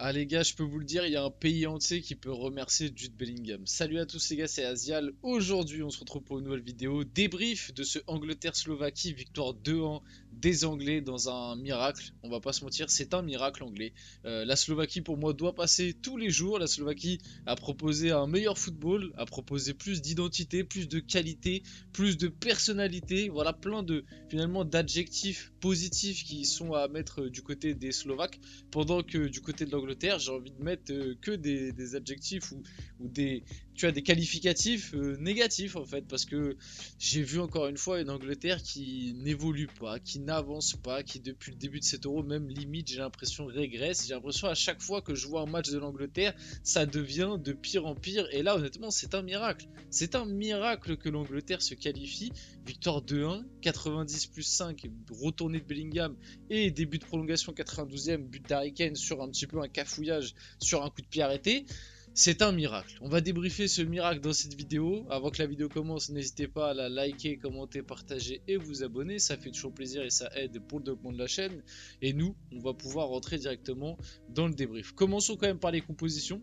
Ah les gars, je peux vous le dire, il y a un pays entier qui peut remercier Jude Bellingham. Salut à tous les gars, c'est Asial. Aujourd'hui, on se retrouve pour une nouvelle vidéo. Débrief de ce Angleterre-Slovaquie, victoire 2-1 des Anglais dans un miracle. On va pas se mentir, c'est un miracle anglais. La Slovaquie, pour moi, doit passer tous les jours. La Slovaquie a proposé un meilleur football, a proposé plus d'identité, plus de qualité, plus de personnalité. Voilà, plein de finalement d'adjectifs positifs qui sont à mettre du côté des Slovaques. Pendant que du côté de l'Angleterre, j'ai envie de mettre que des adjectifs ou des, tu vois, des qualificatifs négatifs en fait. Parce que j'ai vu encore une fois une Angleterre qui n'évolue pas, qui n'avance pas, qui depuis le début de cet euro, même limite, j'ai l'impression régresse. J'ai l'impression à chaque fois que je vois un match de l'Angleterre, ça devient de pire en pire. Et là, honnêtement, c'est un miracle. C'est un miracle que l'Angleterre se qualifie. Victoire 2-1, 90 plus 5, retournée de Bellingham et début de prolongation 92e, but d'Harry Kane sur un petit peu un cafouillage sur un coup de pied arrêté. C'est un miracle. On va débriefer ce miracle dans cette vidéo. Avant que la vidéo commence, n'hésitez pas à la liker, commenter, partager et vous abonner. Ça fait toujours plaisir et ça aide pour le développement de la chaîne. Et nous, on va pouvoir rentrer directement dans le débrief. Commençons quand même par les compositions.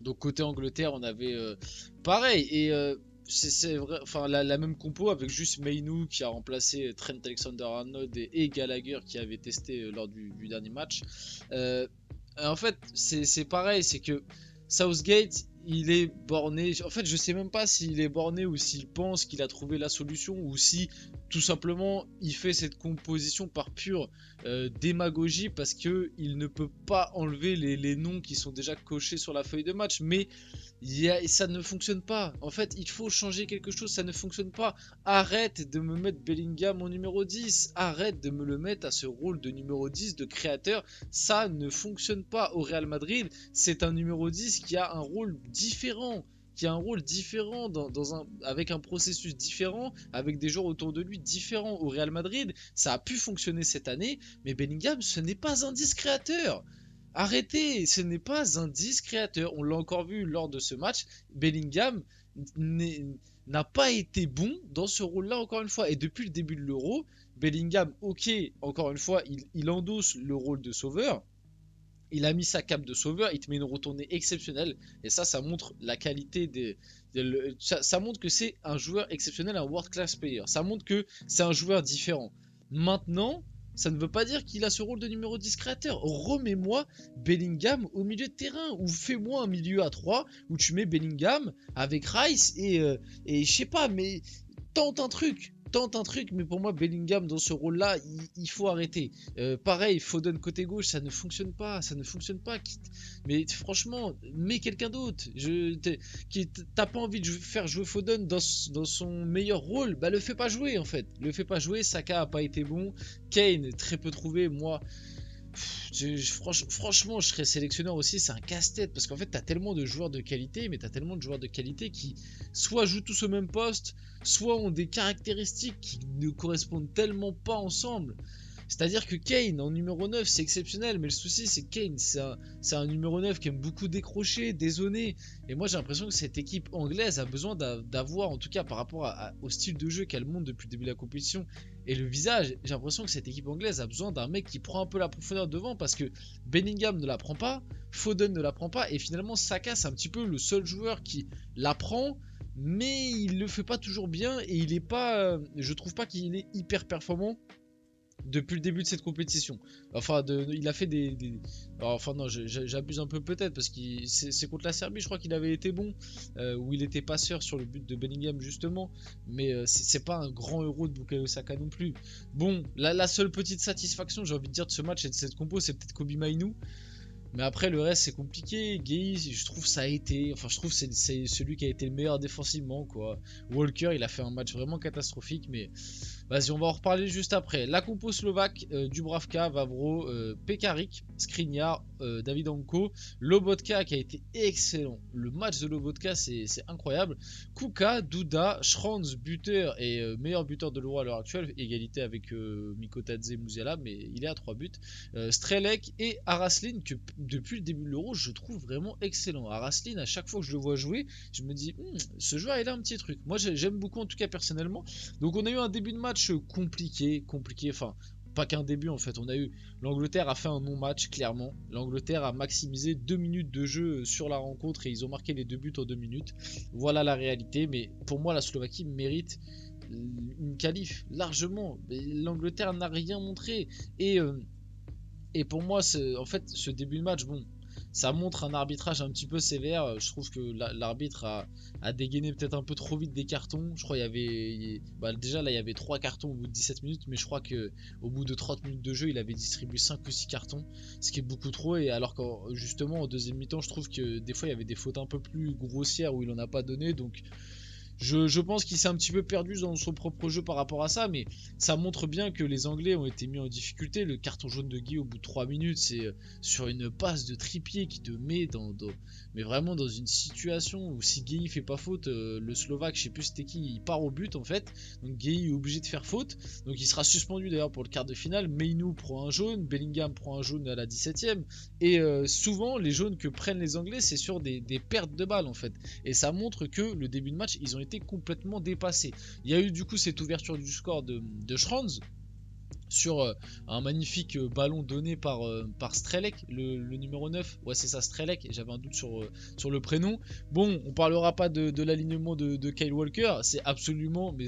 Donc côté Angleterre, on avait pareil et c'est vrai, enfin la même compo avec juste Mainoo qui a remplacé Trent Alexander-Arnold et Gallagher qui avait testé lors du dernier match. En fait, c'est pareil, c'est que Southgate, il est borné. En fait, je sais même pas s'il est borné ou s'il pense qu'il a trouvé la solution ou si tout simplement il fait cette composition par pure démagogie parce que il ne peut pas enlever les noms qui sont déjà cochés sur la feuille de match. Mais ça ne fonctionne pas. En fait, il faut changer quelque chose. Ça ne fonctionne pas. Arrête de me mettre Bellingham en numéro 10. Arrête de me le mettre à ce rôle de numéro 10, de créateur. Ça ne fonctionne pas au Real Madrid. C'est un numéro 10 qui a un rôle différent. Avec un processus différent, avec des joueurs autour de lui différents. Au Real Madrid, ça a pu fonctionner cette année, mais Bellingham, ce n'est pas un 10 créateur. Arrêtez, ce n'est pas un 10 créateur. On l'a encore vu lors de ce match. Bellingham n'a pas été bon dans ce rôle-là encore une fois. Et depuis le début de l'Euro, Bellingham, ok, encore une fois, il endosse le rôle de sauveur. Il a mis sa cape de sauveur, il te met une retournée exceptionnelle. Et ça montre la qualité ça montre que c'est un joueur exceptionnel, un world class player. Ça montre que c'est un joueur différent. Maintenant, ça ne veut pas dire qu'il a ce rôle de numéro 10 créateur. Remets-moi Bellingham au milieu de terrain. Ou fais-moi un milieu à 3 où tu mets Bellingham avec Rice et je sais pas, mais tente un truc. Mais pour moi, Bellingham dans ce rôle-là, il faut arrêter. Pareil, Foden côté gauche, ça ne fonctionne pas. Mais franchement, mets quelqu'un d'autre. T'as pas envie de faire jouer Foden dans son meilleur rôle, bah le fais pas jouer en fait. Le fais pas jouer. Saka a pas été bon. Kane, très peu trouvé. Moi, franchement, je serais sélectionneur aussi, c'est un casse-tête parce qu'en fait, t'as tellement de joueurs de qualité, mais t'as tellement de joueurs de qualité qui soit jouent tous au même poste, soit ont des caractéristiques qui ne correspondent tellement pas ensemble. C'est-à-dire que Kane en numéro 9 c'est exceptionnel, mais le souci c'est que Kane c'est un numéro 9 qui aime beaucoup décrocher, dézonner. Et moi j'ai l'impression que cette équipe anglaise a besoin d'avoir, en tout cas par rapport au style de jeu qu'elle montre depuis le début de la compétition et le visage, j'ai l'impression que cette équipe anglaise a besoin d'un mec qui prend un peu la profondeur devant parce que Bellingham ne la prend pas, Foden ne la prend pas et finalement Saka c'est un petit peu le seul joueur qui la prend. Mais il le fait pas toujours bien et il est pas, je trouve pas qu'il est hyper performant depuis le début de cette compétition. Enfin, il a fait enfin non, j'abuse un peu peut-être parce que c'est contre la Serbie, je crois qu'il avait été bon, où il était passeur sur le but de Bellingham justement, mais c'est pas un grand héros de Bukayo Saka non plus. Bon, la seule petite satisfaction, j'ai envie de dire, de ce match et de cette compo, c'est peut-être Kobe Mainoo. Mais après le reste c'est compliqué. Gay, je trouve ça a été, enfin je trouve c'est celui qui a été le meilleur défensivement quoi. Walker il a fait un match vraiment catastrophique, mais vas-y on va en reparler juste après. La compo slovaque, Dubravka, Vavro, Pekarik, Skriniar, David Anko, Lobotka qui a été excellent. Le match de Lobotka c'est incroyable. Kuka, Duda, Schranz buteur et meilleur buteur de l'Euro à l'heure actuelle, égalité avec Mikotadze Musiala, mais il est à 3 buts. Strelec et Araslin que depuis le début de l'Euro, je trouve vraiment excellent. Araslin, à chaque fois que je le vois jouer, je me dis, ce joueur, il a un petit truc. Moi, j'aime beaucoup, en tout cas, personnellement. Donc, on a eu un début de match compliqué. Enfin, pas qu'un début en fait. L'Angleterre a fait un non-match clairement. L'Angleterre a maximisé 2 minutes de jeu sur la rencontre et ils ont marqué les 2 buts en 2 minutes. Voilà la réalité. Mais pour moi, la Slovaquie mérite une qualif largement. L'Angleterre n'a rien montré et pour moi, en fait, ce début de match, bon, ça montre un arbitrage un petit peu sévère. Je trouve que l'arbitre a dégainé peut-être un peu trop vite des cartons. Je crois déjà là il y avait 3 cartons au bout de 17 minutes, mais je crois que au bout de 30 minutes de jeu, il avait distribué 5 ou 6 cartons, ce qui est beaucoup trop. Et alors que justement en deuxième mi-temps, je trouve que des fois il y avait des fautes un peu plus grossières où il en a pas donné. Donc je pense qu'il s'est un petit peu perdu dans son propre jeu par rapport à ça, mais ça montre bien que les Anglais ont été mis en difficulté. Le carton jaune de Guy au bout de 3 minutes, c'est sur une passe de Trippier qui te met mais vraiment dans une situation où si Guy fait pas faute, le Slovaque, je sais plus c'était qui, il part au but en fait. Donc Guy est obligé de faire faute. Donc il sera suspendu d'ailleurs pour le quart de finale. Meinou prend un jaune, Bellingham prend un jaune à la 17ème. Et souvent les jaunes que prennent les Anglais, c'est sur des pertes de balles en fait. Et ça montre que le début de match, ils ont été complètement dépassés. Il y a eu du coup cette ouverture du score de Schranz sur un magnifique ballon donné par Strelec, le numéro 9. Ouais, c'est ça, Strelec. J'avais un doute sur le prénom. Bon, on parlera pas de l'alignement de Kyle Walker. C'est absolument mais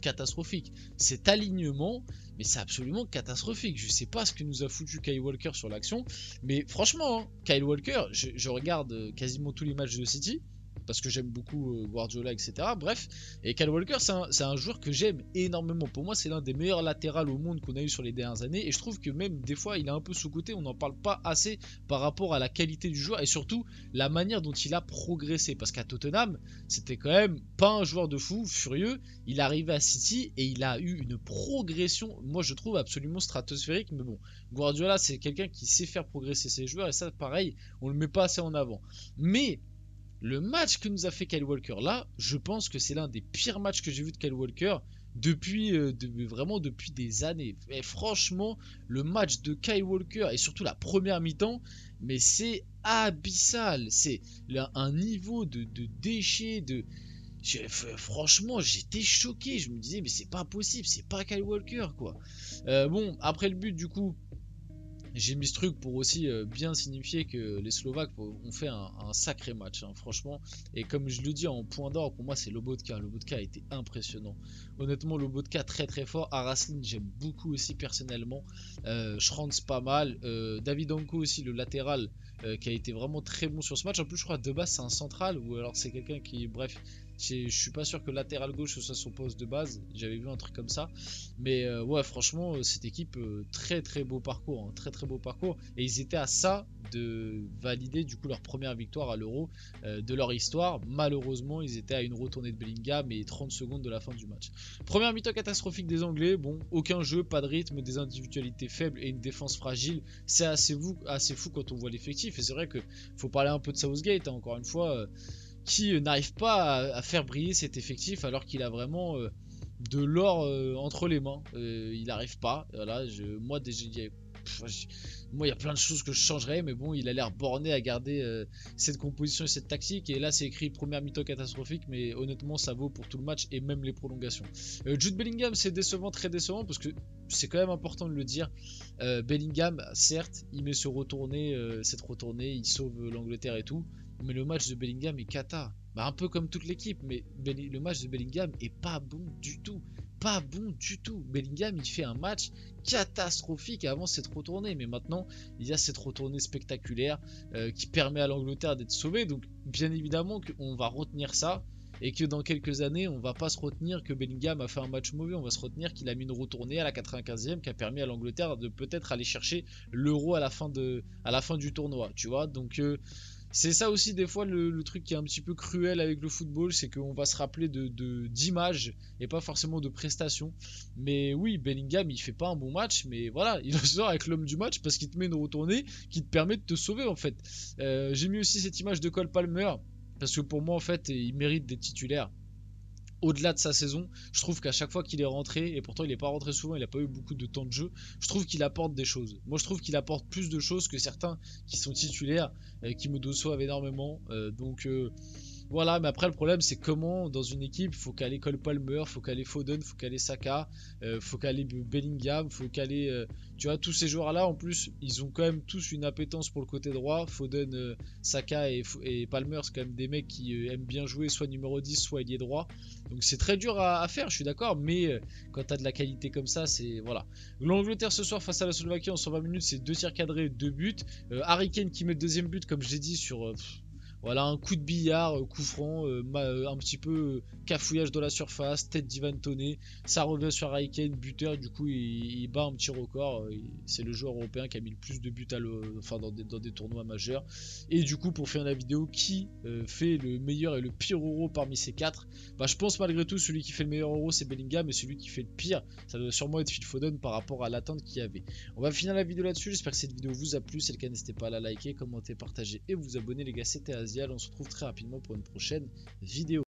catastrophique. Cet alignement, mais c'est absolument catastrophique. Je sais pas ce que nous a foutu Kyle Walker sur l'action. Mais franchement, hein, Kyle Walker, je regarde quasiment tous les matchs de City, parce que j'aime beaucoup Guardiola, etc. Bref, et Kyle Walker, c'est un joueur que j'aime énormément. Pour moi, c'est l'un des meilleurs latérales au monde qu'on a eu sur les dernières années. Et je trouve que même des fois, il est un peu sous-coté. On n'en parle pas assez par rapport à la qualité du joueur et surtout la manière dont il a progressé. Parce qu'à Tottenham, c'était quand même pas un joueur de fou, furieux. Il est arrivé à City et il a eu une progression, moi je trouve absolument stratosphérique. Mais bon, Guardiola, c'est quelqu'un qui sait faire progresser ses joueurs et ça, pareil, on le met pas assez en avant. Mais le match que nous a fait Kyle Walker là, je pense que c'est l'un des pires matchs que j'ai vu de Kyle Walker vraiment depuis des années. Et franchement, le match de Kyle Walker et surtout la première mi-temps, mais c'est abyssal. C'est un niveau de déchets, franchement, j'étais choqué. Je me disais, mais c'est pas possible, c'est pas Kyle Walker quoi. Bon, après le but, du coup, j'ai mis ce truc pour aussi bien signifier que les Slovaques ont fait un sacré match, hein, franchement. Et comme je le dis en point d'or, pour moi c'est Lobotka. Lobotka a été impressionnant. Honnêtement, Lobotka très très fort. Araslin, j'aime beaucoup aussi personnellement. Schranz pas mal. David Anko aussi, le latéral, qui a été vraiment très bon sur ce match. En plus, je crois de base c'est un central ou alors c'est quelqu'un qui, bref, je suis pas sûr que latéral gauche soit son poste de base. J'avais vu un truc comme ça. Mais ouais, franchement, cette équipe, très très beau parcours. Hein, très très beau parcours. Et ils étaient à ça de valider du coup leur première victoire à l'Euro de leur histoire. Malheureusement, ils étaient à une retournée de Bellingham et 30 secondes de la fin du match. Première mi-temps catastrophique des Anglais. Bon, aucun jeu, pas de rythme, des individualités faibles et une défense fragile. C'est assez fou quand on voit l'effectif. Et c'est vrai qu'il faut parler un peu de Southgate, hein, encore une fois. Qui n'arrive pas à faire briller cet effectif alors qu'il a vraiment de l'or entre les mains. Il n'arrive pas. Voilà, moi, déjà, il y a plein de choses que je changerais, mais bon, il a l'air borné à garder cette composition et cette tactique. Et là, c'est écrit première mi-temps catastrophique, mais honnêtement, ça vaut pour tout le match et même les prolongations. Jude Bellingham, c'est décevant, très décevant, parce que c'est quand même important de le dire. Bellingham, certes, il met cette retournée, il sauve l'Angleterre et tout. Mais le match de Bellingham est cata. Bah, un peu comme toute l'équipe, mais le match de Bellingham est pas bon du tout. Pas bon du tout. Bellingham, il fait un match catastrophique avant cette retournée. Mais maintenant, il y a cette retournée spectaculaire qui permet à l'Angleterre d'être sauvée. Donc, bien évidemment qu'on va retenir ça. Et que dans quelques années, on va pas se retenir que Bellingham a fait un match mauvais. On va se retenir qu'il a mis une retournée à la 95e qui a permis à l'Angleterre de peut-être aller chercher l'Euro à la fin du tournoi. Tu vois, donc... c'est ça aussi des fois le truc qui est un petit peu cruel avec le football, c'est qu'on va se rappeler d'images et pas forcément de prestations. Mais oui, Bellingham il fait pas un bon match, mais voilà, il en sort avec l'homme du match parce qu'il te met une retournée qui te permet de te sauver en fait. J'ai mis aussi cette image de Cole Palmer parce que pour moi en fait il mérite des titulaires. Au-delà de sa saison, je trouve qu'à chaque fois qu'il est rentré, et pourtant il n'est pas rentré souvent, il n'a pas eu beaucoup de temps de jeu, je trouve qu'il apporte des choses. Moi je trouve qu'il apporte plus de choses que certains qui sont titulaires, qui me déçoivent énormément. Donc Voilà, mais après le problème c'est comment dans une équipe, faut caler Cole Palmer, faut caler Foden, faut caler Saka, faut caler Bellingham, faut caler, tu vois, tous ces joueurs-là en plus, ils ont quand même tous une appétence pour le côté droit. Foden, Saka et Palmer, c'est quand même des mecs qui aiment bien jouer soit numéro 10, soit ailier droit. Donc c'est très dur à faire, je suis d'accord, mais quand t'as de la qualité comme ça, c'est voilà. L'Angleterre ce soir face à la Slovaquie en 120 minutes, c'est 2 tirs cadrés, 2 buts. Harry Kane qui met le deuxième but, comme j'ai dit, sur voilà, un coup de billard, coup franc, un petit peu cafouillage de la surface, tête d'Ivan Toney, ça revient sur Harry Kane, buteur, du coup il bat un petit record, c'est le joueur européen qui a mis le plus de buts enfin, dans des tournois majeurs. Et du coup pour finir la vidéo, qui fait le meilleur et le pire euro parmi ces quatre? Bah je pense malgré tout celui qui fait le meilleur euro c'est Bellingham, mais celui qui fait le pire ça doit sûrement être Phil Foden par rapport à l'attente qu'il y avait. On va finir la vidéo là-dessus, j'espère que cette vidéo vous a plu, si c'est le cas n'hésitez pas à la liker, commenter, partager et vous abonner les gars, c'était Azial, on se retrouve très rapidement pour une prochaine vidéo.